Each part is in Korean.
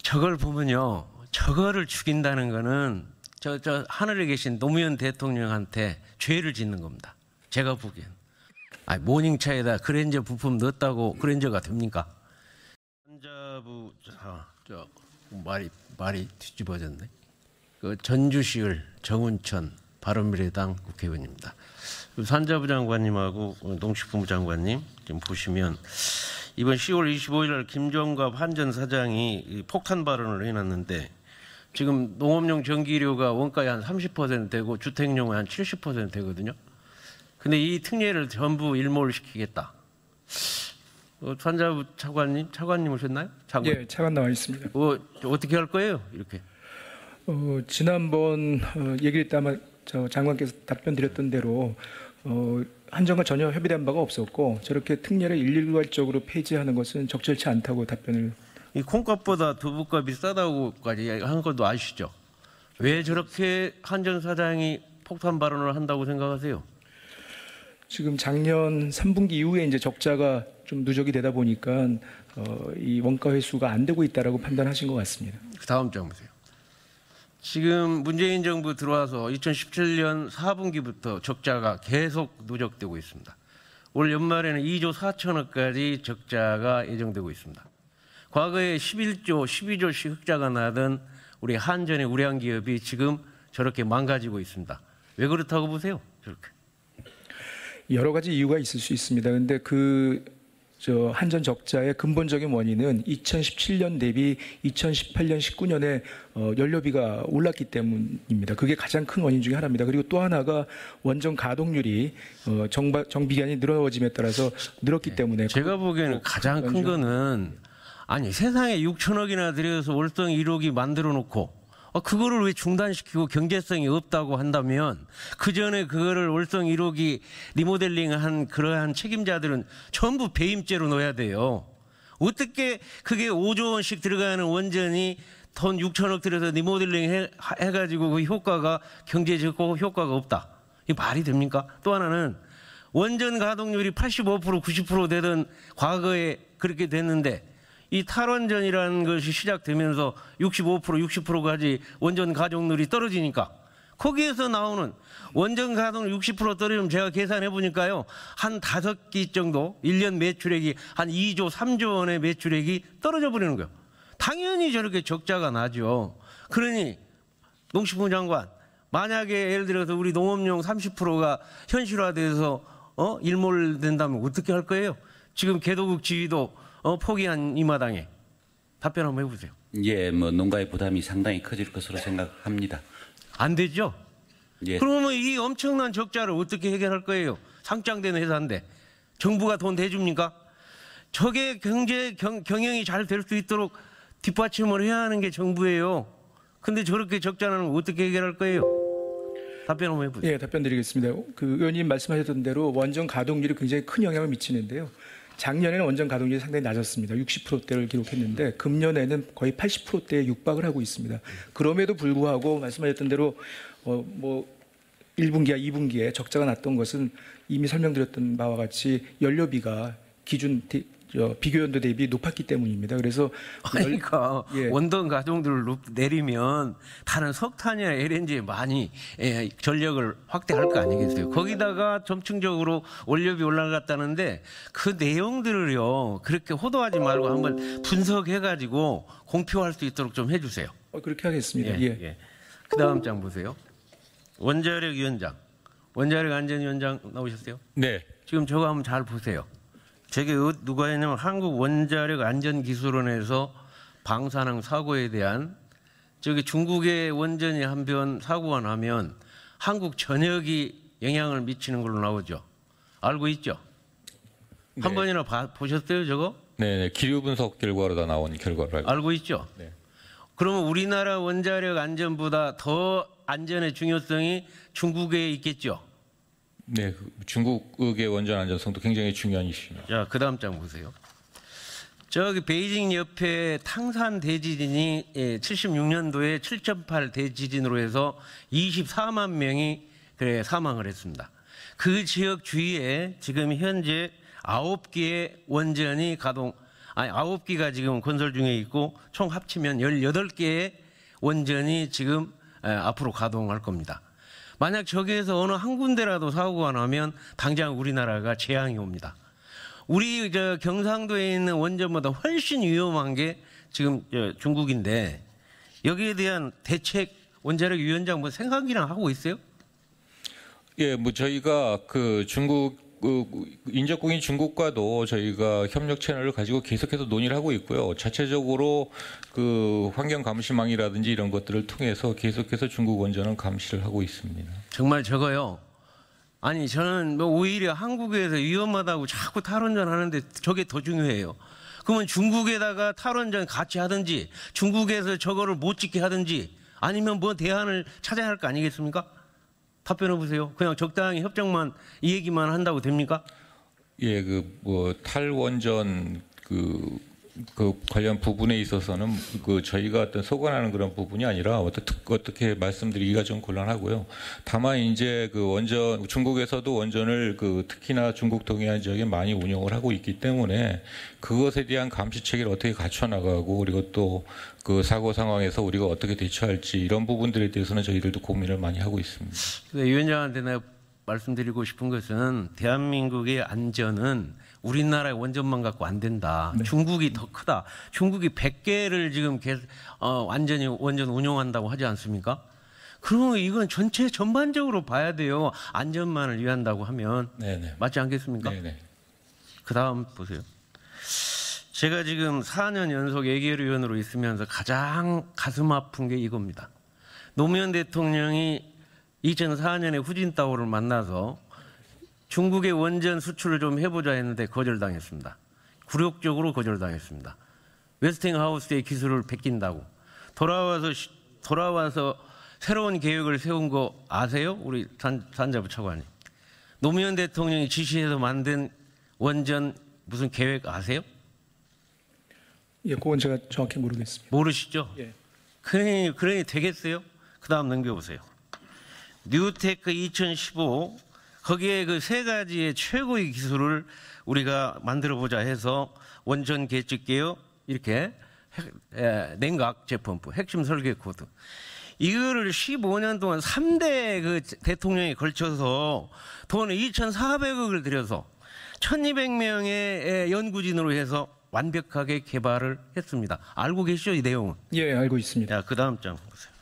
저걸 보면요, 저거를 죽인다는 거는 저 하늘에 계신 노무현 대통령한테 죄를 짓는 겁니다. 제가 보기엔. 아니, 모닝차에다 그랜저 부품 넣었다고 그랜저가 됩니까? 환자부 말이 뒤집어졌네. 그 전주시을 정운천 바른미래당 국회의원입니다. 산자부 장관님하고 농식품부 장관님 지금 보시면 이번 10월 25일 날 김종갑 한전 사장이 폭탄 발언을 해놨는데 지금 농업용 전기료가 원가의 한 30% 되고 주택용은 한 70% 되거든요. 근데 이 특례를 전부 일몰시키겠다. 산자부 차관님 오셨나요? 장관. 예, 차관 나와 있습니다. 어떻게 할 거예요? 이렇게. 지난번 얘기를 때 아마 장관께서 답변 드렸던 대로 한전과 전혀 협의된 바가 없었고 저렇게 특례를 일괄적으로 폐지하는 것은 적절치 않다고 답변을. 이 콩값보다 두부값이 싸다고까지 한 것도 아시죠? 왜 저렇게 한전 사장이 폭탄 발언을 한다고 생각하세요? 지금 작년 3분기 이후에 이제 적자가 좀 누적이 되다 보니까 이 원가 회수가 안 되고 있다라고 판단하신 것 같습니다. 다음 장 보세요. 지금 문재인 정부 들어와서 2017년 4분기부터 적자가 계속 누적되고 있습니다. 올 연말에는 2조 4천억까지 적자가 예정되고 있습니다. 과거에 11조, 12조씩 흑자가 나던 우리 한전의 우량 기업이 지금 저렇게 망가지고 있습니다. 왜 그렇다고 보세요? 저렇게. 여러 가지 이유가 있을 수 있습니다. 그런데 한전 적자의 근본적인 원인은 2017년 대비 2018년, 19년에 연료비가 올랐기 때문입니다. 그게 가장 큰 원인 중에 하나입니다. 그리고 또 하나가 원전 가동률이 정비기간이 늘어짐에 따라서 늘었기 때문에. 제가 보기에는 가장 큰 거는 아니 세상에 6천억이나 들여서 월성 1호기 만들어 놓고 그거를 왜 중단시키고 경제성이 없다고 한다면 그 전에 그거를 월성 1호기 리모델링한 그러한 책임자들은 전부 배임죄로 넣어야 돼요. 어떻게 그게 5조 원씩 들어가는 원전이 돈 6천억 들여서 리모델링 해가지고 그 효과가 경제적으로 효과가 없다. 이게 말이 됩니까? 또 하나는 원전 가동률이 85% 90% 되던 과거에 그렇게 됐는데 이 탈원전이라는 것이 시작되면서 65% 60%까지 원전 가동률이 떨어지니까 거기에서 나오는 원전 가동률 60% 떨어지면 제가 계산해 보니까요. 한 5기 정도 1년 매출액이 한 2조 3조 원의 매출액이 떨어져 버리는 거예요. 당연히 저렇게 적자가 나죠. 그러니 농식품 장관 만약에 예를 들어서 우리 농업용 30%가 현실화돼서 일몰된다면 어떻게 할 거예요? 지금 개도국 지휘도 포기한 이 마당에 답변 한번 해보세요. 예, 농가의 부담이 상당히 커질 것으로 생각합니다. 안 되죠? 예. 그러면 이 엄청난 적자를 어떻게 해결할 거예요? 상장된 회사인데 정부가 돈 대줍니까? 저게 경영이 잘 될 수 있도록 뒷받침을 해야 하는 게 정부예요. 근데 저렇게 적자는 어떻게 해결할 거예요? 답변 한번 해보세요. 예, 답변 드리겠습니다. 의원님 말씀하셨던 대로 원전 가동률이 굉장히 큰 영향을 미치는데요. 작년에는 원전 가동률이 상당히 낮았습니다. 60%대를 기록했는데 금년에는 거의 80%대에 육박을 하고 있습니다. 그럼에도 불구하고 말씀하셨던 대로 1분기와 2분기에 적자가 났던 것은 이미 설명드렸던 바와 같이 연료비가 기준 비교연도 대비 높았기 때문입니다. 그래서 그러니까 예. 원전 가동률을 내리면 다른 석탄이나 LNG에 많이 전력을 확대할 거 아니겠어요. 거기다가 점층적으로 원료비 올라갔다는데 그 내용들을요 그렇게 호도하지 말고 한번 분석해가지고 공표할 수 있도록 좀 해주세요. 그렇게 하겠습니다. 예. 그 다음 장 보세요. 원자력 위원장, 원자력 안전위원장 나오셨어요? 네. 지금 저거 한번 잘 보세요. 저게 누가 했냐면 한국원자력안전기술원에서 방사능 사고에 대한 저기 중국의 원전이 한번 사고가 나면 한국 전역이 영향을 미치는 걸로 나오죠. 알고 있죠? 네. 한 번이나 보셨어요 저거? 네, 기류 분석 결과로 다 나온 결과를 알고 있죠? 네. 그러면 우리나라 원자력 안전보다 더 안전의 중요성이 중국에 있겠죠? 네, 중국의 원전 안전성도 굉장히 중요한 이슈입니다. 자, 그 다음 장 보세요. 저기 베이징 옆에 탕산 대지진이 76년도에 7.8 대지진으로 해서 24만 명이 사망을 했습니다. 그 지역 주위에 지금 현재 9개의 원전이 아니 9기가 지금 건설 중에 있고 총 합치면 18개의 원전이 지금 앞으로 가동할 겁니다. 만약 저기에서 어느 한 군데라도 사고가 나면 당장 우리나라가 재앙이 옵니다. 우리 경상도에 있는 원전보다 훨씬 위험한 게 지금 중국인데 여기에 대한 대책 원자력 위원장 뭐 생각이나 하고 있어요? 예, 뭐 저희가 그 중국 인접국인 중국과도 저희가 협력 채널을 가지고 계속해서 논의를 하고 있고요. 자체적으로 그 환경 감시망이라든지 이런 것들을 통해서 계속해서 중국 원전은 감시를 하고 있습니다. 정말 저거요. 아니 저는 뭐 오히려 한국에서 위험하다고 자꾸 탈원전 하는데 저게 더 중요해요. 그러면 중국에다가 탈원전 같이 하든지 중국에서 저거를 못 짓게 하든지 아니면 뭐 대안을 찾아야 할 거 아니겠습니까? 답변해 보세요. 그냥 적당히 협정만 이 얘기만 한다고 됩니까? 예, 그 뭐 탈원전 그 관련 부분에 있어서는 그 저희가 어떤 소관하는 그런 부분이 아니라 어떻게 말씀드리기가 좀 곤란하고요. 다만 이제 그 원전 중국에서도 원전을 그 특히나 중국 동해안 지역에 많이 운영을 하고 있기 때문에 그것에 대한 감시 체계를 어떻게 갖춰 나가고 그리고 또 그 사고 상황에서 우리가 어떻게 대처할지 이런 부분들에 대해서는 저희들도 고민을 많이 하고 있습니다. 위원장한테 내가 말씀드리고 싶은 것은 대한민국의 안전은 우리나라의 원전만 갖고 안 된다. 네. 중국이 더 크다. 중국이 100개를 지금 완전히 원전 운용한다고 하지 않습니까? 그러면 이건 전반적으로 봐야 돼요. 안전만을 위한다고 하면. 네네. 맞지 않겠습니까? 네네. 그 다음 보세요. 제가 지금 4년 연속 예결위원으로 있으면서 가장 가슴 아픈 게 이겁니다. 노무현 대통령이 2004년에 후진타오를 만나서 중국의 원전 수출을 좀 해보자 했는데 거절당했습니다. 굴욕적으로 거절당했습니다. 웨스팅하우스의 기술을 베낀다고. 돌아와서 새로운 계획을 세운 거 아세요? 우리 산자부 차관님. 노무현 대통령이 지시해서 만든 원전 무슨 계획 아세요? 예, 그건 제가 정확히 모르겠습니다. 모르시죠? 예. 그러니 되겠어요? 그 다음 넘겨보세요. 뉴테크 2015 거기에 그 세 가지의 최고의 기술을 우리가 만들어보자 해서 원전 계측계요 이렇게 냉각 제품부 핵심 설계 코드 이거를 15년 동안 3대 그 대통령에 걸쳐서 돈을 2,400억을 들여서 1,200명의 연구진으로 해서 완벽하게 개발을 했습니다. 알고 계시죠, 이 내용은? 예, 알고 있습니다. 자, 그 다음 장 보세요.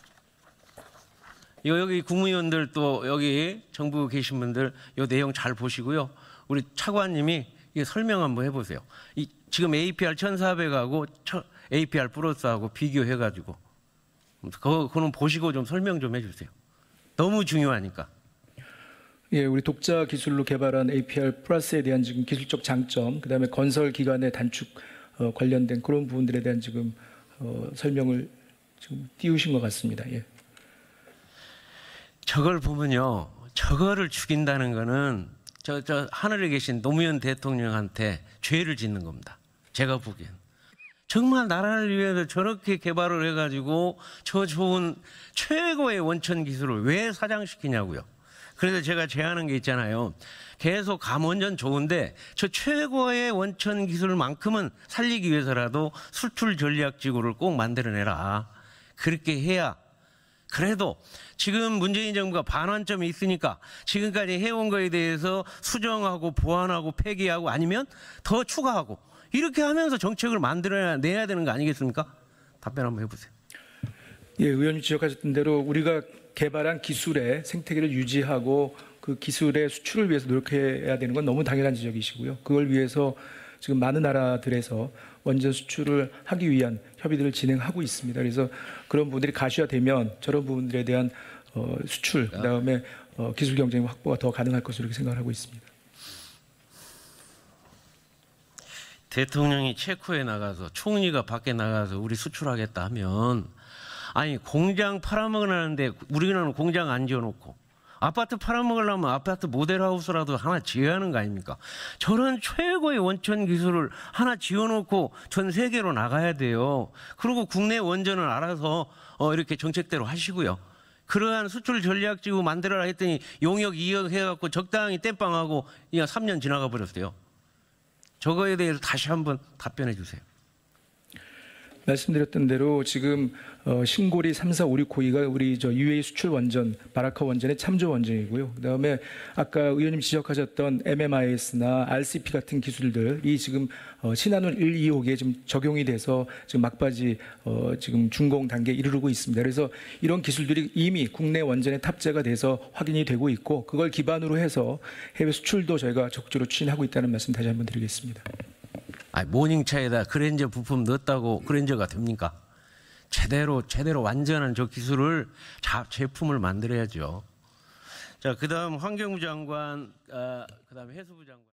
여기 국무위원들 또 여기 정부 계신 분들 이 내용 잘 보시고요. 우리 차관님이 이게 설명 한번 해보세요. 지금 APR 1400하고 APR 플러스하고 비교해가지고 그거는 보시고 좀 설명 좀 해주세요. 너무 중요하니까. 예, 우리 독자 기술로 개발한 APR 플러스에 대한 지금 기술적 장점, 그다음에 건설 기간의 단축 관련된 그런 부분들에 대한 지금 설명을 지금 띄우신 것 같습니다. 예. 저걸 보면요, 저거를 죽인다는 거는 저 하늘에 계신 노무현 대통령한테 죄를 짓는 겁니다. 제가 보기엔. 정말 나라를 위해서 저렇게 개발을 해가지고 저 좋은 최고의 원천 기술을 왜 사장시키냐고요. 그래서 제가 제안한 게 있잖아요. 계속 감원전 좋은데 저 최고의 원천 기술만큼은 살리기 위해서라도 수출 전략지구를 꼭 만들어내라. 그렇게 해야 그래도 지금 문재인 정부가 반환점이 있으니까 지금까지 해온 거에 대해서 수정하고 보완하고 폐기하고 아니면 더 추가하고 이렇게 하면서 정책을 만들어내야 되는 거 아니겠습니까? 답변 한번 해보세요. 예, 의원님 지적하셨던 대로 우리가 개발한 기술의 생태계를 유지하고 그 기술의 수출을 위해서 노력해야 되는 건 너무 당연한 지적이시고요. 그걸 위해서 지금 많은 나라들에서 원전 수출을 하기 위한 협의들을 진행하고 있습니다. 그래서 그런 부분들이 가시화되면 저런 부분들에 대한 수출, 그다음에 기술 경쟁 확보가 더 가능할 것으로 이렇게 생각을 하고 있습니다. 대통령이 체코에 나가서 총리가 밖에 나가서 우리 수출하겠다 하면 아니 공장 팔아먹으라는데 우리나라는 공장 안 지어놓고 아파트 팔아먹으려면 아파트 모델하우스라도 하나 지어야 하는 거 아닙니까? 저런 최고의 원천 기술을 하나 지어놓고 전 세계로 나가야 돼요. 그리고 국내 원전을 알아서 이렇게 정책대로 하시고요. 그러한 수출 전략지구 만들어라 했더니 용역 2억 해갖고 적당히 땜빵하고 그냥 3년 지나가 버렸어요. 저거에 대해서 다시 한번 답변해 주세요. 말씀드렸던 대로 지금 신고리 3456호기가 우리 저 UAE 수출 원전 바라카 원전의 참조 원전이고요. 그다음에 아까 의원님 지적하셨던 MMIS나 RCP 같은 기술들이 지금 신한울 1, 2호기에 지금 적용이 돼서 지금 막바지 지금 준공 단계에 이르르고 있습니다. 그래서 이런 기술들이 이미 국내 원전에 탑재가 돼서 확인이 되고 있고 그걸 기반으로 해서 해외 수출도 저희가 적극적으로 추진하고 있다는 말씀 다시 한번 드리겠습니다. 아니, 모닝차에다 그랜저 부품 넣었다고 그랜저가 됩니까? 제대로 완전한 저 기술을 제품을 만들어야죠. 자, 그다음 환경부 장관, 그다음 해수부 장관.